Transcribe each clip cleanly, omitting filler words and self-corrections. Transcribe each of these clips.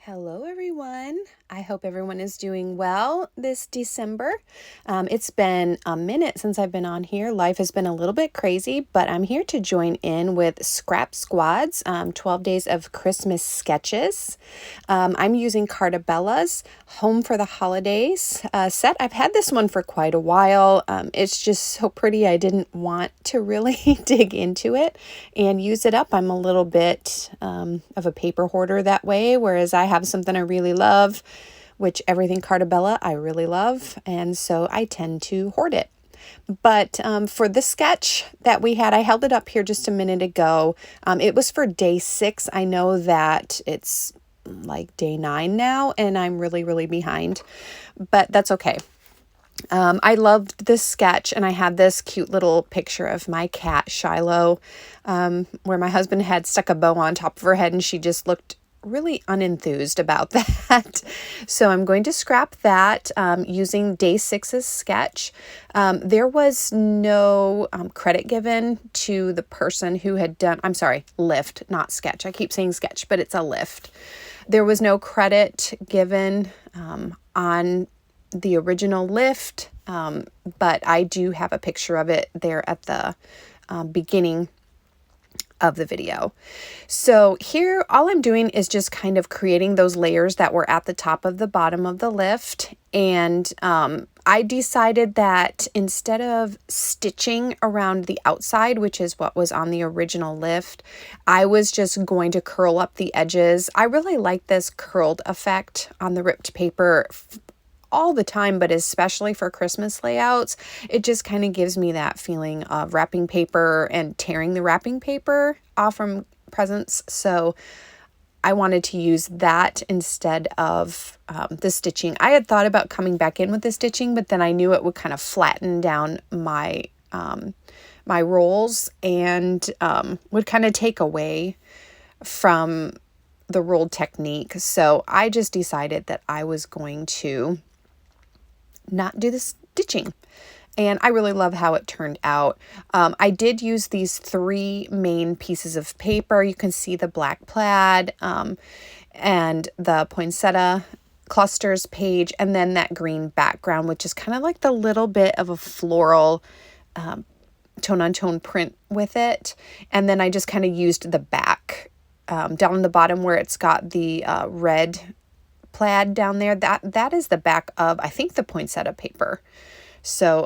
Hello, everyone. I hope everyone is doing well this December. It's been a minute since I've been on here. Life has been a little bit crazy, but I'm here to join in with Scrap Squad's 12 Days of Christmas Sketches. I'm using Cartabella's Home for the Holidays set. I've had this one for quite a while. It's just so pretty. I didn't want to really dig into it and use it up. I'm a little bit of a paper hoarder that way, whereas I have something I really love, which everything Cartabella I really love, and so I tend to hoard it. But for the sketch that we had, I held it up here just a minute ago. It was for day 6. I know that it's like day 9 now, and I'm really behind, but that's okay. I loved this sketch, and I had this cute little picture of my cat, Shiloh, where my husband had stuck a bow on top of her head, and she just looked really unenthused about that. So I'm going to scrap that using day 6's sketch. There was no credit given to the person who had done, I'm sorry, lift, not sketch. I keep saying sketch, but it's a lift. There was no credit given on the original lift, but I do have a picture of it there at the beginning of the video. So here, all I'm doing is just kind of creating those layers that were at the top of the bottom of the lift. And I decided that instead of stitching around the outside, which is what was on the original lift, I was just going to curl up the edges. I really like this curled effect on the ripped paper all the time, but especially for Christmas layouts. It just kind of gives me that feeling of wrapping paper and tearing the wrapping paper off from presents. So I wanted to use that instead of the stitching. I had thought about coming back in with the stitching, but then I knew it would kind of flatten down my my rolls and would kind of take away from the rolled technique. So I just decided that I was going to not do the stitching. And I really love how it turned out. I did use these 3 main pieces of paper. You can see the black plaid and the poinsettia clusters page, and then that green background, which is kind of like the little bit of a floral tone-on-tone print with it. And then I just kind of used the back down the bottom where it's got the red plaid down there. That is the back of, I think, the poinsettia paper. So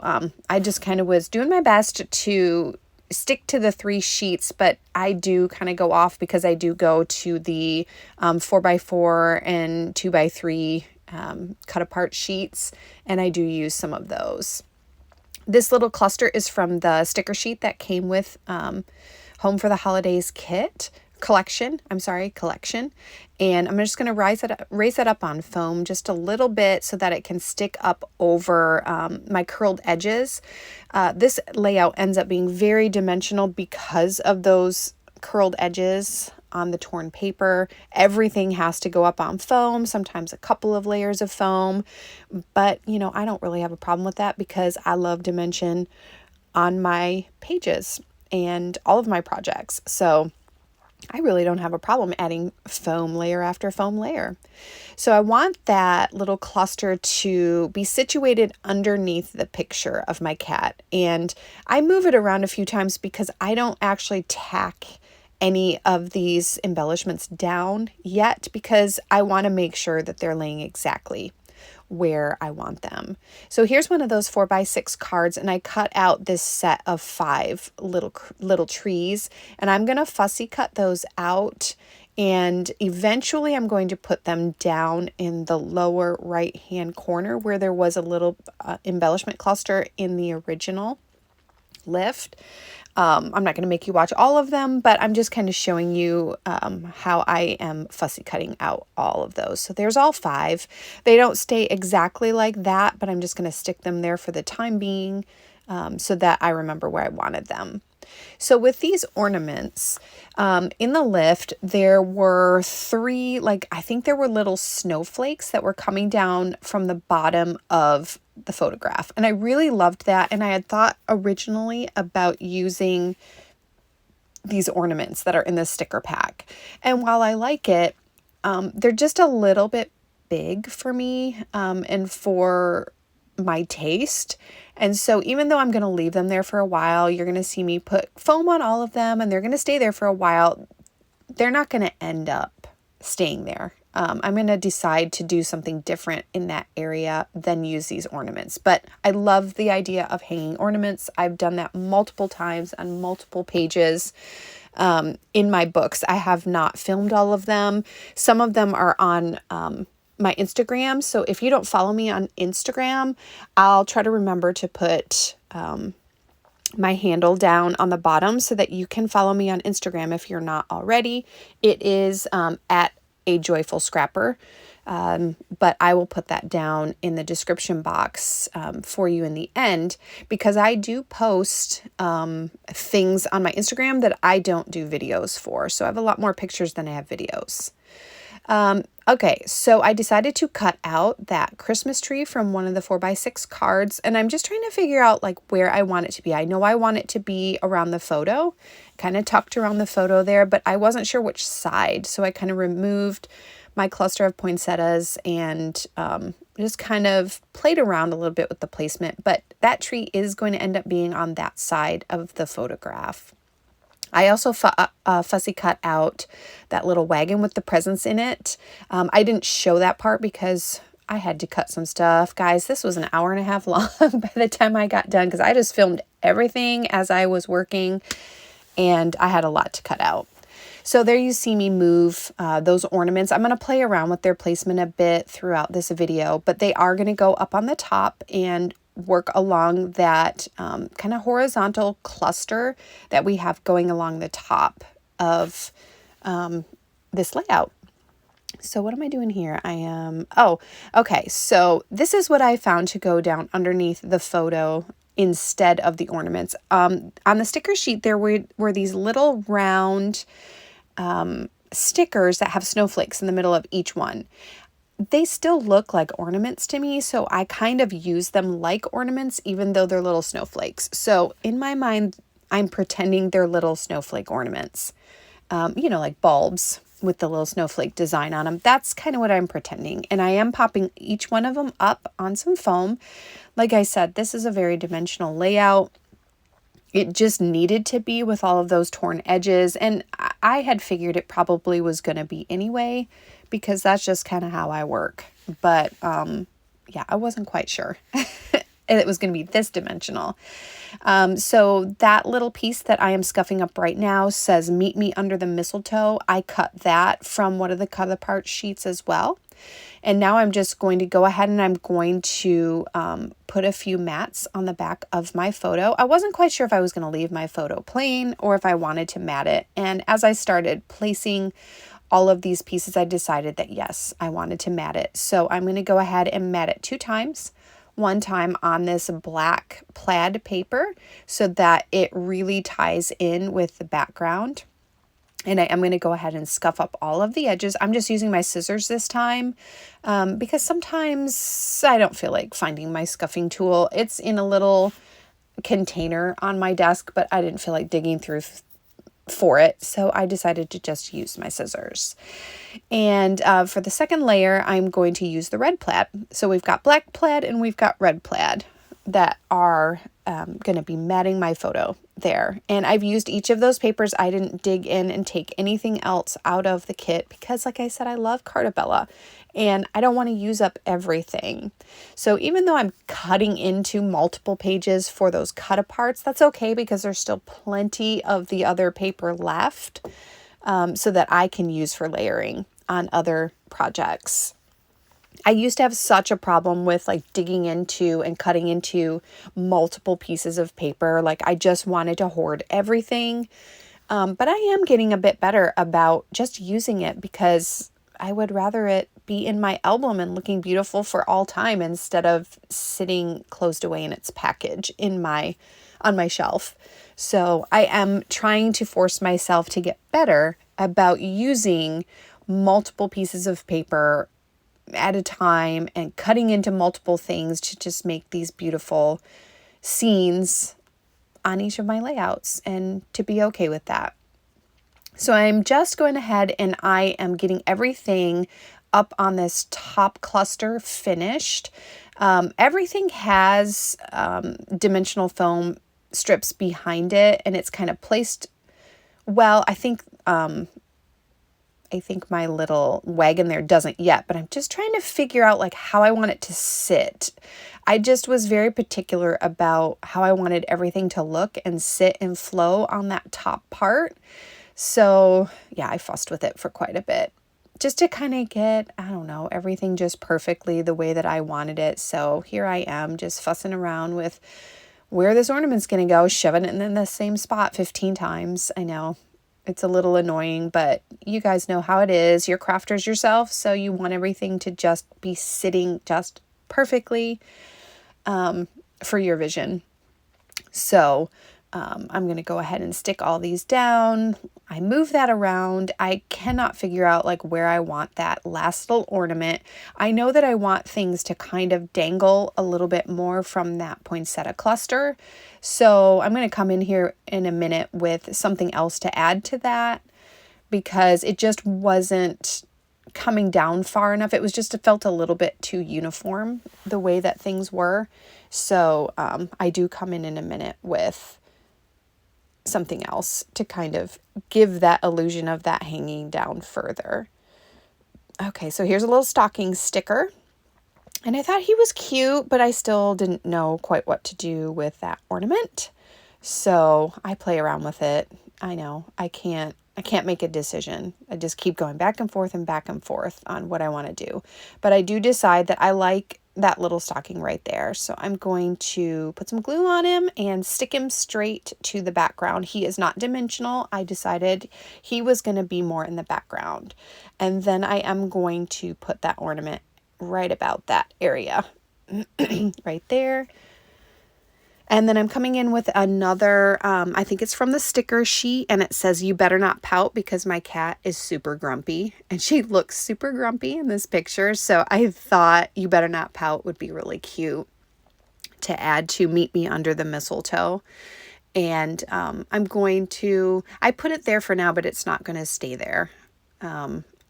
I just kind of was doing my best to stick to the 3 sheets, but I do kind of go off because I do go to the 4x4 and 2x3 cut apart sheets, and I do use some of those. This little cluster is from the sticker sheet that came with Home for the Holidays collection. And I'm just going to raise it up on foam just a little bit so that it can stick up over my curled edges. This layout ends up being very dimensional because of those curled edges on the torn paper. Everything has to go up on foam, sometimes a couple of layers of foam, but I don't really have a problem with that because I love dimension on my pages and all of my projects. So I really don't have a problem adding foam layer after foam layer. So I want that little cluster to be situated underneath the picture of my cat. And I move it around a few times because I don't actually tack any of these embellishments down yet because I want to make sure that they're laying exactly where I want them. So here's one of those 4x6 cards, and I cut out this set of 5 little trees, and I'm going to fussy cut those out, and eventually I'm going to put them down in the lower right hand corner where there was a little embellishment cluster in the original lift. I'm not going to make you watch all of them, but I'm just kind of showing you how I am fussy cutting out all of those. So there's all 5. They don't stay exactly like that, but I'm just going to stick them there for the time being so that I remember where I wanted them. So with these ornaments, in the lift, there were 3, I think there were little snowflakes that were coming down from the bottom of the photograph. And I really loved that. And I had thought originally about using these ornaments that are in the sticker pack. And while I like it, they're just a little bit big for me, and for my taste. And so even though I'm going to leave them there for a while, you're going to see me put foam on all of them and they're going to stay there for a while. They're not going to end up staying there. I'm going to decide to do something different in that area than use these ornaments. But I love the idea of hanging ornaments. I've done that multiple times on multiple pages in my books. I have not filmed all of them. Some of them are on my Instagram. So if you don't follow me on Instagram, I'll try to remember to put my handle down on the bottom so that you can follow me on Instagram if you're not already. It is at A Joyful Scrapper. But I will put that down in the description box for you in the end, because I do post things on my Instagram that I don't do videos for. So I have a lot more pictures than I have videos. Okay, so I decided to cut out that Christmas tree from one of the 4x6 cards, and I'm just trying to figure out like where I want it to be. I know I want it to be around the photo, kind of tucked around the photo there, but I wasn't sure which side. So I kind of removed my cluster of poinsettias and just kind of played around a little bit with the placement, but that tree is going to end up being on that side of the photograph. I also fussy cut out that little wagon with the presents in it. I didn't show that part because I had to cut some stuff. Guys, this was an hour and a half long by the time I got done because I just filmed everything as I was working and I had a lot to cut out. So there you see me move those ornaments. I'm going to play around with their placement a bit throughout this video, but they are going to go up on the top and work along that kind of horizontal cluster that we have going along the top of this layout. So what am I doing here? Okay. So this is what I found to go down underneath the photo instead of the ornaments. On the sticker sheet, there were these little round stickers that have snowflakes in the middle of each one. They still look like ornaments to me, so I kind of use them like ornaments, even though they're little snowflakes. So in my mind, I'm pretending they're little snowflake ornaments, like bulbs with the little snowflake design on them. That's kind of what I'm pretending. And I am popping each one of them up on some foam. Like I said, this is a very dimensional layout. It just needed to be with all of those torn edges. And I had figured it probably was going to be anyway, because that's just kind of how I work. But yeah, I wasn't quite sure it was going to be this dimensional. So that little piece that I am scuffing up right now says, "Meet me under the mistletoe." I cut that from one of the cut apart sheets as well. And now I'm just going to go ahead and I'm going to put a few mats on the back of my photo. I wasn't quite sure if I was going to leave my photo plain or if I wanted to mat it. And as I started placing all of these pieces, I decided that yes, I wanted to mat it. So I'm going to go ahead and mat it 2 times. One time on this black plaid paper so that it really ties in with the background. And I'm going to go ahead and scuff up all of the edges. I'm just using my scissors this time because sometimes I don't feel like finding my scuffing tool. It's in a little container on my desk, but I didn't feel like digging through for it. So I decided to just use my scissors. And for the second layer, I'm going to use the red plaid. So we've got black plaid and we've got red plaid that are going to be matting my photo there. And I've used each of those papers. I didn't dig in and take anything else out of the kit because, like I said, I love Cartabella and I don't want to use up everything. So even though I'm cutting into multiple pages for those cut aparts, that's okay because there's still plenty of the other paper left so that I can use for layering on other projects. I used to have such a problem with like digging into and cutting into multiple pieces of paper. Like I just wanted to hoard everything. But I am getting a bit better about just using it because I would rather it be in my album and looking beautiful for all time instead of sitting closed away in its package on my shelf. So I am trying to force myself to get better about using multiple pieces of paper at a time and cutting into multiple things to just make these beautiful scenes on each of my layouts and to be okay with that. So I'm just going ahead and I am getting everything up on this top cluster finished. Everything has dimensional foam strips behind it, and it's kind of placed well. I think my little wagon there doesn't yet, but I'm just trying to figure out like how I want it to sit. I just was very particular about how I wanted everything to look and sit and flow on that top part. So yeah, I fussed with it for quite a bit just to kind of get, I don't know, everything just perfectly the way that I wanted it. So here I am just fussing around with where this ornament's going to go, shoving it in the same spot 15 times. I know it's a little annoying, but you guys know how it is. You're crafters yourself, so you want everything to just be sitting just perfectly for your vision. So I'm going to go ahead and stick all these down. I move that around. I cannot figure out like where I want that last little ornament. I know that I want things to kind of dangle a little bit more from that poinsettia cluster. So I'm going to come in here in a minute with something else to add to that because it just wasn't coming down far enough. It felt a little bit too uniform the way that things were. So I do come in a minute with something else to kind of give that illusion of that hanging down further. Okay, so here's a little stocking sticker. And I thought he was cute, but I still didn't know quite what to do with that ornament. So I play around with it. I know I can't make a decision. I just keep going back and forth on what I want to do. But I do decide that I like that little stocking right there. So I'm going to put some glue on him and stick him straight to the background. He is not dimensional. I decided he was going to be more in the background. And then I am going to put that ornament right about that area right there. And then I'm coming in with another, I think it's from the sticker sheet, and it says, "You better not pout," because my cat is super grumpy, and she looks super grumpy in this picture. So I thought "You better not pout" would be really cute to add to "Meet Me Under the Mistletoe." And I put it there for now, but it's not going to stay there.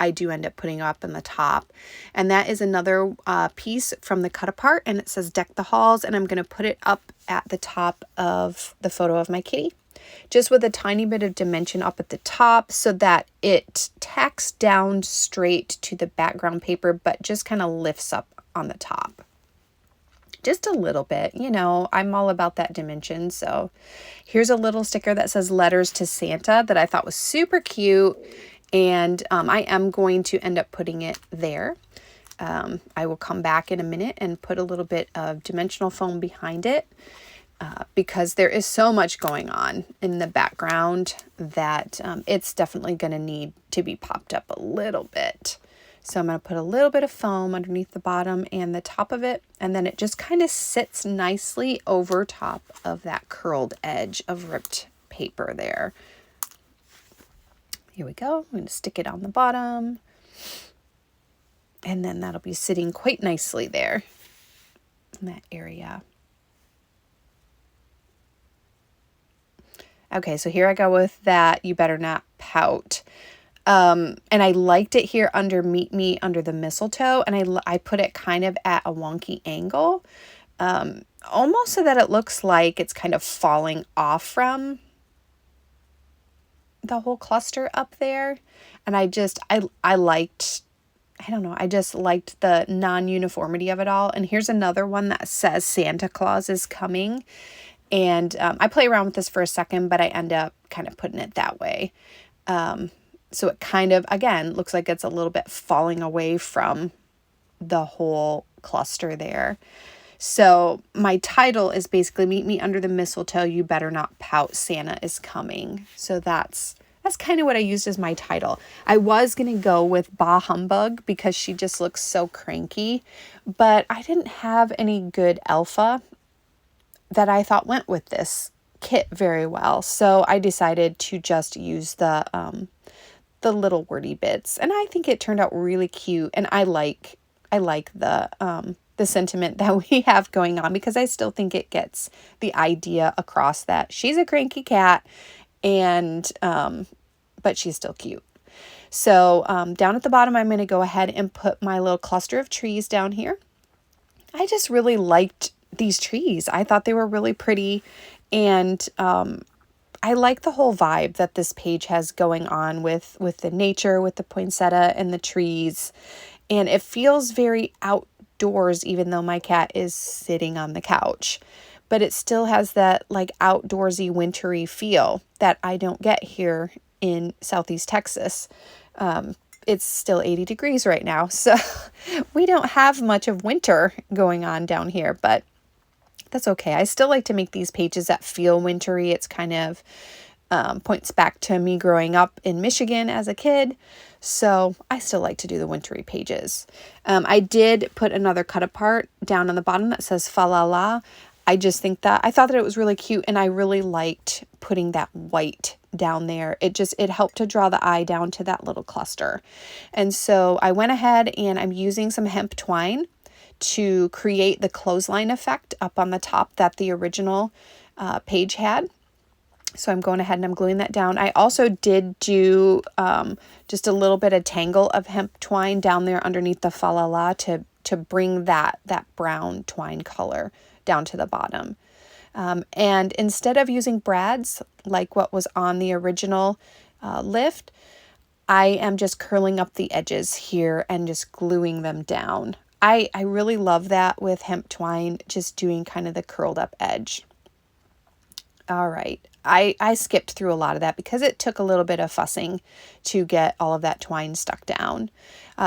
I do end up putting up in the top. And that is another piece from the cut apart, and it says "Deck the Halls," and I'm going to put it up at the top of the photo of my kitty, just with a tiny bit of dimension up at the top so that it tacks down straight to the background paper, but just kind of lifts up on the top. Just a little bit, I'm all about that dimension. So here's a little sticker that says "Letters to Santa" that I thought was super cute. And I am going to end up putting it there. I will come back in a minute and put a little bit of dimensional foam behind it because there is so much going on in the background that it's definitely going to need to be popped up a little bit. So I'm going to put a little bit of foam underneath the bottom and the top of it, and then it just kind of sits nicely over top of that curled edge of ripped paper there. Here we go. I'm going to stick it on the bottom, and then that'll be sitting quite nicely there in that area. Okay, so here I go with that "You better not pout." And I liked it here under "Meet Me Under the Mistletoe," and I put it kind of at a wonky angle, almost so that it looks like it's kind of falling off from the whole cluster up there. And I just liked the non-uniformity of it all. And here's another one that says "Santa Claus is coming." And I play around with this for a second, but I end up kind of putting it that way. So it kind of, again, looks like it's a little bit falling away from the whole cluster there. So my title is basically "Meet Me Under the Mistletoe, You Better Not Pout, Santa is Coming." So that's kind of what I used as my title. I was going to go with "Bah Humbug" because she just looks so cranky, but I didn't have any good alpha that I thought went with this kit very well. So I decided to just use the little wordy bits, and I think it turned out really cute. And I like the sentiment that we have going on because I still think it gets the idea across that she's a cranky cat, and but she's still cute. So down at the bottom, I'm going to go ahead and put my little cluster of trees down here. I just really liked these trees. I thought they were really pretty, and I like the whole vibe that this page has going on with the nature, with the poinsettia and the trees. And it feels very outdoors, even though my cat is sitting on the couch. But it still has that like outdoorsy, wintry feel that I don't get here in Southeast Texas. It's still 80 degrees right now, so we don't have much of winter going on down here, but that's okay. I still like to make these pages that feel wintry. It's kind of points back to me growing up in Michigan as a kid, so I still like to do the wintry pages. I did put another cut apart down on the bottom that says fa la la. I thought that it was really cute, and I really liked putting that white down there. It helped to draw the eye down to that little cluster. And so I went ahead and I'm using some hemp twine to create the clothesline effect up on the top that the original page had. So I'm going ahead and I'm gluing that down. I also did do just a little bit of tangle of hemp twine down there underneath the fa la la to bring that brown twine color down to the bottom. And instead of using brads like what was on the original lift, I am just curling up the edges here and just gluing them down. I really love that with hemp twine, just doing kind of the curled up edge. All right, I skipped through a lot of that because it took a little bit of fussing to get all of that twine stuck down.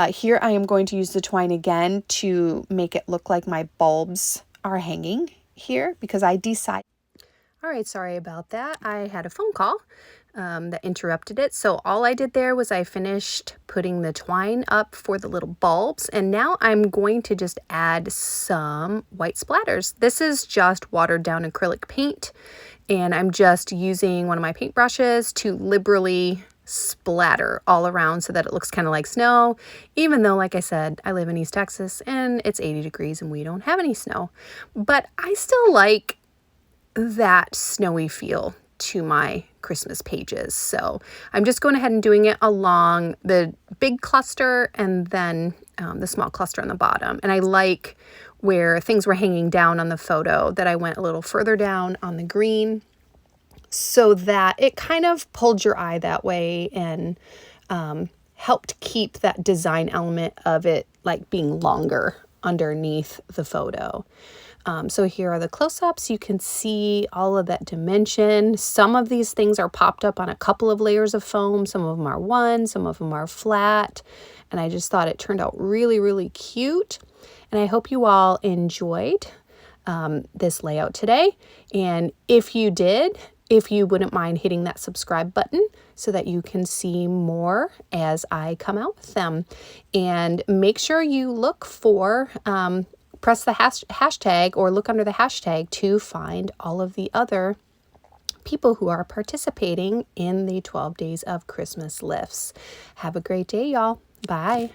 Here I am going to use the twine again to make it look like my bulbs are hanging here because I decided. All right, sorry about that. I had a phone call that interrupted it. So all I did there was I finished putting the twine up for the little bulbs, and now I'm going to just add some white splatters. This is just watered down acrylic paint, and I'm just using one of my paintbrushes to liberally splatter all around so that it looks kind of like snow, even though, like I said, I live in East Texas and it's 80 degrees and we don't have any snow. But I still like that snowy feel to my Christmas pages. So I'm just going ahead and doing it along the big cluster and then the small cluster on the bottom. And I like where things were hanging down on the photo that I went a little further down on the green so that it kind of pulled your eye that way and helped keep that design element of it like being longer underneath the photo. So here are the close-ups. You can see all of that dimension. Some of these things are popped up on a couple of layers of foam. Some of them are one, some of them are flat. And I just thought it turned out really, really cute. And I hope you all enjoyed this layout today. And if you did, if you wouldn't mind hitting that subscribe button so that you can see more as I come out with them. And make sure you look for press the hashtag or look under the hashtag to find all of the other people who are participating in the 12 Days of Christmas lifts. Have a great day, y'all. Bye.